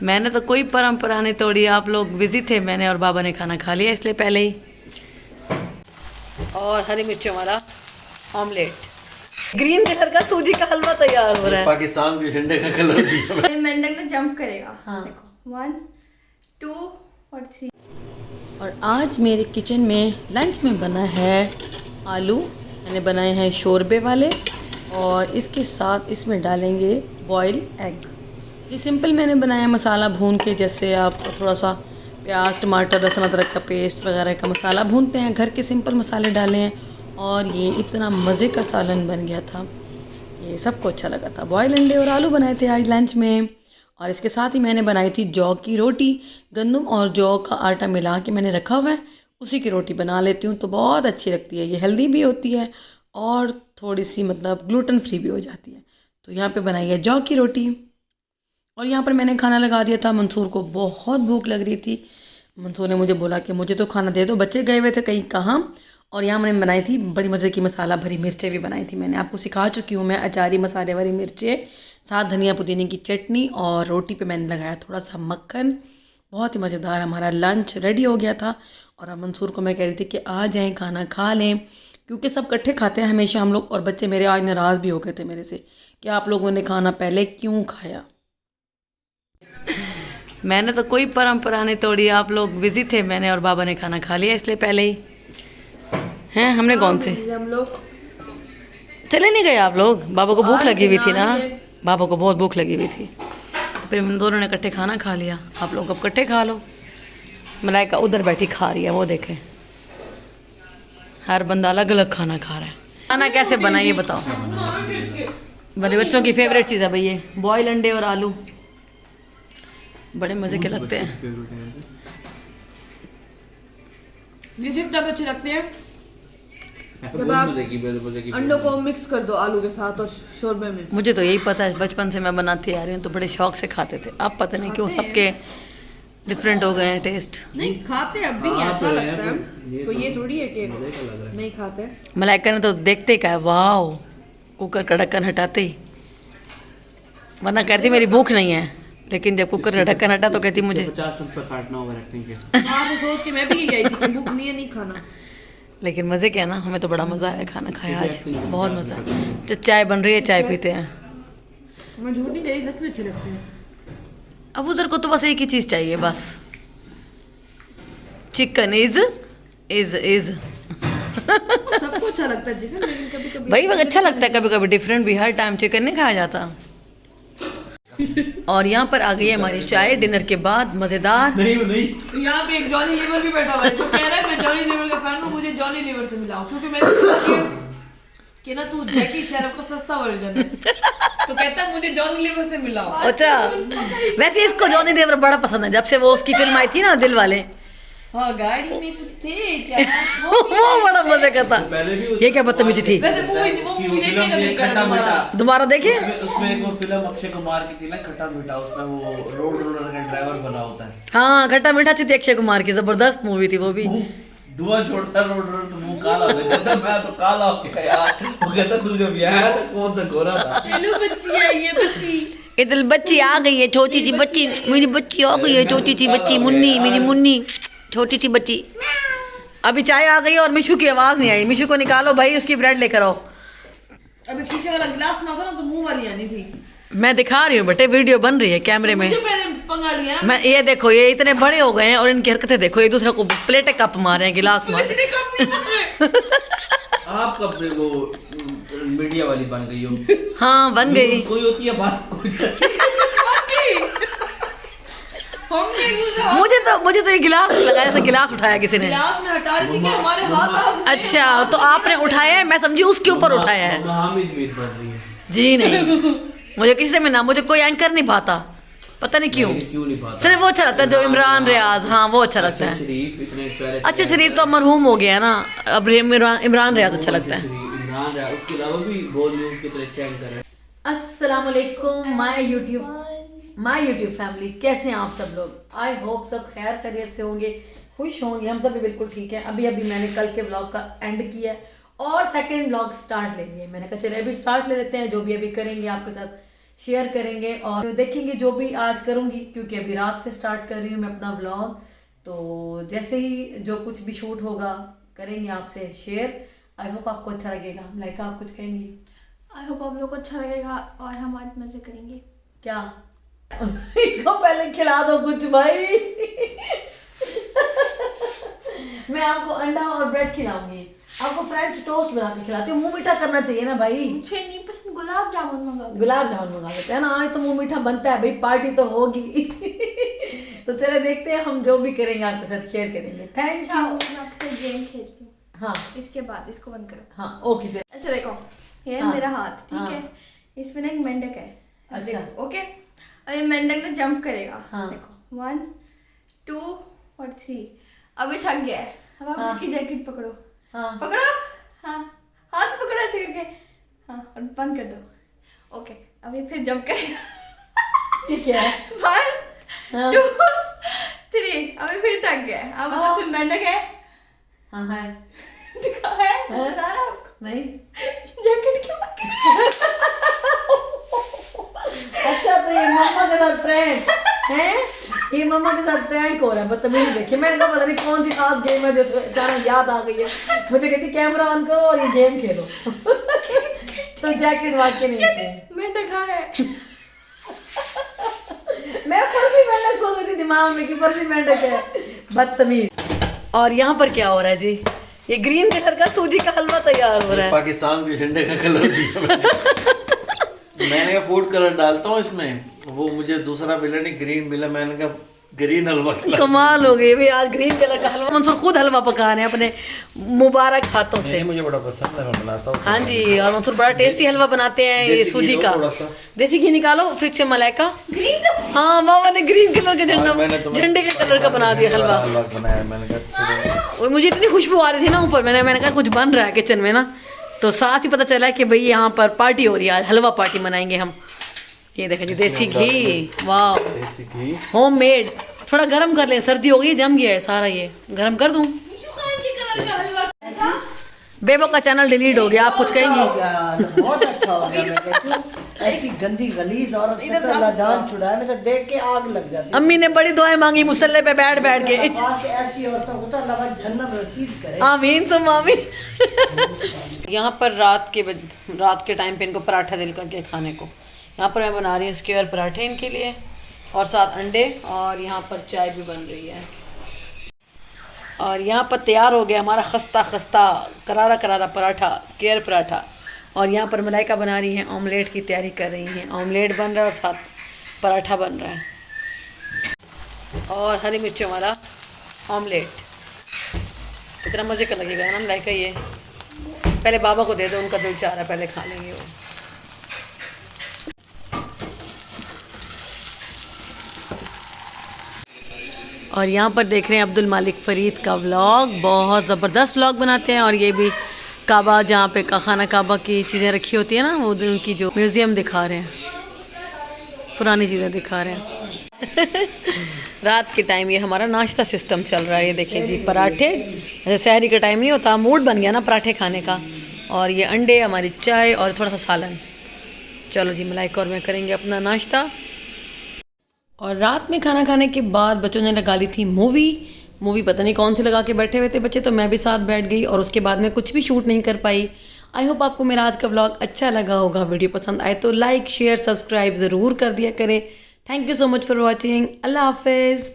मैंने तो कोई परंपरा नहीं तोड़ी, आप लोग बिजी थे, मैंने और बाबा ने खाना खा लिया इसलिए पहले ही। और हरी मिर्चों वाला ऑमलेट, ग्रीन कलर का सूजी का हलवा तैयार हो रहा है। पाकिस्तान के झंडे का कलर दिया। मेंढक ना जंप करेगा। हाँ। देखो 1 2 और 3। और आज मेरे किचन में लंच में बना है आलू, मैंने बनाए हैं शोरबे वाले, और इसके साथ इसमें डालेंगे बॉयल एग। ये सिंपल मैंने बनाया मसाला भून के, जैसे आप थोड़ा सा प्याज टमाटर लहसुन अदरक का पेस्ट वगैरह का मसाला भूनते हैं, घर के सिंपल मसाले डाले हैं। और ये इतना मज़े का सालन बन गया था, ये सबको अच्छा लगा था। बॉयल अंडे और आलू बनाए थे आज लंच में। और इसके साथ ही मैंने बनाई थी जौ की रोटी, गंदम और जौ का आटा मिला के मैंने रखा हुआ है, उसी की रोटी बना लेती हूँ तो बहुत अच्छी लगती है। ये हेल्दी भी होती है और थोड़ी सी मतलब ग्लूटेन फ्री भी हो जाती है। तो यहाँ पे बनाई है जौ की रोटी। और यहाँ पर मैंने खाना लगा दिया था। मंसूर को बहुत भूख लग रही थी, मंसूर ने मुझे बोला कि मुझे तो खाना दे दो, बच्चे गए हुए थे कहीं कहाँ। और यहाँ मैंने बनाई थी बड़ी मज़े की मसाला भरी मिर्चें भी बनाई थी, मैंने आपको सिखा चुकी हूँ मैं, अचारी मसाले वाली मिर्चें, साथ धनिया पुदीने की चटनी, और रोटी पे मैंने लगाया थोड़ा सा मक्खन। बहुत ही मज़ेदार हमारा लंच रेडी हो गया था। और अब मंसूर को मैं कह रही थी कि आ जाएँ खाना खा लें, क्योंकि सब इकट्ठे खाते हैं हमेशा हम लोग। और बच्चे मेरे आज नाराज़ भी हो गए थे मेरे से कि आप लोगों ने खाना पहले क्यों खाया। मैंने तो कोई परंपरा नहीं तोड़ी, आप लोग बिजी थे, मैंने और बाबा ने खाना खा लिया इसलिए पहले ही हैं। हमने कौन से हम लोग चले नहीं गए आप लोग? बाबा को भूख लगी हुई थी ना, बाबा को बहुत भूख लगी हुई थी, तो फिर हम दोनों ने इकट्ठे खाना खा लिया। आप लोग अब इकट्ठे खा लो। मलाइका उधर बैठी खा रही है, वो देखें, हर बंदा अलग अलग खाना खा रहा है। खाना कैसे बना ये बताओ। मेरे बच्चों की फेवरेट चीज़ है भाई ये बॉयल अंडे और आलू, बड़े मज़े के लगते हैं। ये सिर्फ तब अच्छे लगते हैं जब आप अंडों को मिक्स कर दो आलू के साथ और शोरबे में। मुझे तो यही पता है, बचपन से मैं बनाती आ रही हूँ तो बड़े शौक से खाते थे। अब पता नहीं क्यों सबके डिफरेंट हो गए हैं टेस्ट। नहीं खाते अब भी अच्छा लगता है, तो ये थोड़ी है कि नहीं खाते। मलाइका ने तो देखते ही कहा वाह, कुकर का ढक्कन हटाते ही, वरना कहती मेरी भूख नहीं है, लेकिन जब कुकर का ढक्कन हटा तो कहती मुझे 50 काटना होगा रखने के। हाँ तो सोच के मैं भी गई थी कि भूख नहीं है, नहीं खाना। लेकिन मज़े क्या ना, हमें तो बड़ा मज़ा आया खाना खाया आज, बहुत मज़ा। जो चाय बन रही है चाय पीते हैं। मैं झूठ नहीं कह रही, सच में अच्छे लगते हैं। अब उधर को तो बस एक ही चीज़ चाहिए बस, चिकन इज सबको अच्छा लगता है चिकन, लेकिन कभी कभी भाई वह अच्छा लगता है, कभी कभी डिफरेंट भी, हर टाइम चिकन नहीं खाया जाता। और यहाँ पर आ गई है हमारी चाय डिनर के बाद, मज़ेदार। नहीं यहाँ पे एक जॉनी लीवर भी बैठा हुआ है, तो कह रहा है मैं जॉनी लीवर का फैन हूँ, मुझे जॉनी लीवर से मिलाओ, क्योंकि मैंने सोचा कि ना तू जैकी शेरफ का सस्ता वर्जन है, तो कहता है मुझे जॉनी लीवर से मिलाओ। अच्छा, वैसे इसको जॉनी लीवर बड़ा पसंद है, जब से वो उसकी फिल्म आई थी ना दिल वाले। हाँ गाड़ी में कुछ थे क्या वो बड़ा मजे का था। ये क्या बदतमीजी थी। वैसे मूवी देखने का दिल कर रहा है दोबारा देखिए। उसमें एक वो फिल्म अक्षय कुमार की थी ना, खट्टा मीठा, उसमें वो रोड रोलर का ड्राइवर बना होता है। हाँ खट्टा मीठा थी अक्षय कुमार की, जबरदस्त मूवी थी वो भी। धुआं छोड़ता रोड रोलर तो मुंह काला हो जाता, मैं तो काला हो गया यार। वो कहता तू जो ब्याह है तो कौन सा गोरा था। हेलो बच्ची है ये बच्ची, इधर बच्ची आ गई है, छोटी सी बच्ची, मेरी बच्ची आ गई है, छोटी सी बच्ची मुन्नी, मेरी मुन्नी छोटी सी बच्ची। अभी चाय आ गई है और मिशु की आवाज़ नहीं आई, मिशु को निकालो भाई, उसकी ब्रेड लेकर आओ। अभी शीशे वाला गिलास ना था ना, तो मुंह वाली आनी थी। मैं दिखा रही हूँ बेटे, वीडियो बन रही है कैमरे में। मुझे पहले पंगा लिया मैं ये देखो, ये इतने बड़े हो गए हैं और इनकी हरकतें देखो, एक दूसरे को प्लेटे कप मार रहे हैं, गिलास मार रहे हैं। आप कब से वो मीडिया वाली बन गई हो? हाँ बन गई। कोई होती है बात मुझे तो ये गिलास लगाया था, गिलास उठाया किसी ने। गिलास में हटा रही थी कि हमारे हाथ। अच्छा तो आपने उठाया है, मैं समझी उसके ऊपर उठाया है। जी नहीं, मुझे किसी से मिलना, मुझे कोई एंकर नहीं भाता, पता नहीं क्यों नहीं पाता। सिर्फ वो अच्छा लगता है जो इमरान रियाज, हाँ वो अच्छा लगता है। अच्छा शरीफ तो मरहूम हो गया ना, अब इमरान रियाज अच्छा लगता है। उसके अलावा भी बोल न्यूज़ की तरह चैन कर रहे हैं। अस्सलाम वालेकुम माय यूट्यूब फैमिली, कैसे हैं आप सब लोग। आई होप सब खैर खैरियत से होंगे, खुश होंगे। हम सब भी बिल्कुल ठीक है। अभी मैंने कल के व्लॉग का एंड किया है और सेकंड व्लॉग स्टार्ट ले लिया। मैंने कहा चले अभी स्टार्ट ले लेते हैं, जो भी अभी करेंगे आपके साथ शेयर करेंगे और देखेंगे जो भी आज करूँगी, क्योंकि अभी रात से स्टार्ट कर रही हूँ मैं अपना व्लॉग। तो जैसे ही जो कुछ भी शूट होगा करेंगे आपसे शेयर। आई होप आपको अच्छा लगेगा। लाइका आप कुछ कहेंगी? आई होप आप लोग को अच्छा लगेगा और हम आज मजे करेंगे। क्या? इसको पहले खिला दो कुछ भाई। मैं आपको अंडा और ब्रेड खिलाऊंगी, आपको फ्रेंच टोस्ट बना के खिलाती हूँ। मुंह मीठा करना चाहिए ना भाई। मुझे नहीं पसंद, गुलाब जामुन मंगा। गुलाब जामुन मंगा देते हैं ना, आज तो मुंह मीठा बनता है भाई, पार्टी तो होगी। तो चले देखते हैं, हम जो भी करेंगे आपके साथ शेयर करेंगे। थैंक अच्छा, यू। मैं आपके साथ गेम खेलती हूँ। हाँ इसके बाद इसको बंद करो। हाँ ओके फिर। अच्छा देखो, ये हाँ, मेरा हाथ, ठीक हाँ। है, इसमें ना एक मेंढक है। अब अच्छा। देखो, ओके, और ये मेंढक ना जंप करेगा। हाँ। देखो 1 2 और 3। अभी थक गया है, अब आप हाँ। इसकी जैकेट पकड़ो। हाँ पकड़ो, हाँ, हाथ पकड़ो ऐसे करके, हाँ, और बंद कर दो। ओके, अभी फिर जंप करेगा। ये क्या है? 1 हाँ। 2 3। अभी फिर थक गया है। अब हाँ। तो फिर मेंढक है। हाँ है। दिखा है, हाँ। बता रहा आपको। नहीं। जैकेट क्यों पकड़ा? अच्छा तो ये मम्मा के साथ प्रैंक है, ये मम्मा के साथ प्रैंक हो रहा है। बदतमीजी देखिए, मैंने कहा पता नहीं कौन सी खास गेम है जो अचानक याद आ गई है मुझे। कहती कैमरा ऑन करो और ये गेम खेलो। तो जैकेट वाकई नहीं थी, मेंढक है। मैं फर्जी मेंढक सोच रही थी दिमाग में कि फर्जी मेंढक है। बदतमीज। और यहाँ पर क्या हो रहा है जी? ये ग्रीन कलर का सूजी का हलवा तैयार हो रहा है। पाकिस्तान के झंडे का कलर दिया मैंने कहा फूड कलर डालता हूँ इसमें, वो मुझे दूसरा मिला नहीं, ग्रीन मिला। मैंने कहा ग्रीन हलवा खिला। कमाल हो गई भाई, आज ग्रीन कलर का हलवा। मंसूर खुद हलवा पका रहे हैं अपने मुबारक हाथों से। नहीं, मुझे बड़ा पसंद है, मैं बनाता हूँ। हाँ जी, और मंसूर बड़ा टेस्टी हलवा बनाते हैं ये देसी घी सूजी दो का। थोड़ा सा। देसी घी निकालो फ्रिज से मलाइका। ग्रीन हाँ बाबा ने ग्रीन कलर का आज मैंने झंडा, तुम्हें झंडे के कलर का बना दिया हलवा। हलवा बनाया। मैंने कहा और मुझे इतनी खुशबू आ रही थी ना ऊपर, मैंने कहा कुछ बन रहा है किचन में ना, तो साथ ही पता चला कि भाई यहाँ पर पार्टी हो रही है, आज हलवा पार्टी मनाएंगे हम। ये देखें जी, देसी घी, वाह, देसी घी होम मेड। थोड़ा गर्म कर लें, सर्दी हो गई, जम गया है सारा, ये गर्म कर दूं? बेबो का चैनल डिलीट हो गया, आप कुछ कहेंगी? बहुत अच्छा हो गया। मैं कहती हूँ, ऐसी गंदी गलीज औरत से तो अल्लाह जान छुड़ाए। मैं देख के आग लग जाती है। अम्मी ने बड़ी दुआएं मांगी मुसल्ले पे बैठ बैठ के। बात के ऐसी औरतों को तो अल्लाह जन्नत नसीब करे। आमीन सुम आमीन। यहाँ पर रात के टाइम पे इनको पराठा दिल करके खाने को, यहाँ पर मैं बना रही हूँ स्क्वायर पराठे इनके लिए, और साथ अंडे, और यहाँ पर चाय भी बन रही है। और यहाँ पर तैयार हो गया हमारा खस्ता खस्ता करारा करारा पराठा, स्क्वायर पराठा। और यहाँ पर मलाइका बना रही हैं, ऑमलेट की तैयारी कर रही हैं। ऑमलेट बन रहा है और साथ पराठा बन रहा है, और हरी मिर्चों वाला ऑमलेट। इतना मज़े का लगेगा ना मलाइका। ये पहले बाबा को दे दो, उनका दिल चाह रहा है, पहले खा लेंगे वो। और यहाँ पर देख रहे हैं अब्दुल मालिक फ़रीद का व्लॉग। बहुत ज़बरदस्त व्लॉग बनाते हैं। और ये भी काबा, जहाँ पे खाना काबा की चीज़ें रखी होती है ना, वो उनकी जो म्यूज़ियम दिखा रहे हैं, पुरानी चीज़ें दिखा रहे हैं। रात के टाइम ये हमारा नाश्ता सिस्टम चल रहा है। ये देखिए जी, पराठे, जैसे सहरी का टाइम नहीं होता, मूड बन गया ना पराठे खाने का। और ये अंडे, हमारी चाय और थोड़ा सा सालन। चलो जी, मलाइका और मैं करेंगे अपना नाश्ता। और रात में खाना खाने के बाद बच्चों ने लगा ली थी मूवी पता नहीं कौन सी लगा के बैठे हुए थे बच्चे, तो मैं भी साथ बैठ गई और उसके बाद में कुछ भी शूट नहीं कर पाई। आई होप आपको मेरा आज का व्लॉग अच्छा लगा होगा। वीडियो पसंद आए तो लाइक शेयर सब्सक्राइब ज़रूर कर दिया करें। Thank you so much for watching. अल्लाह हाफिज़।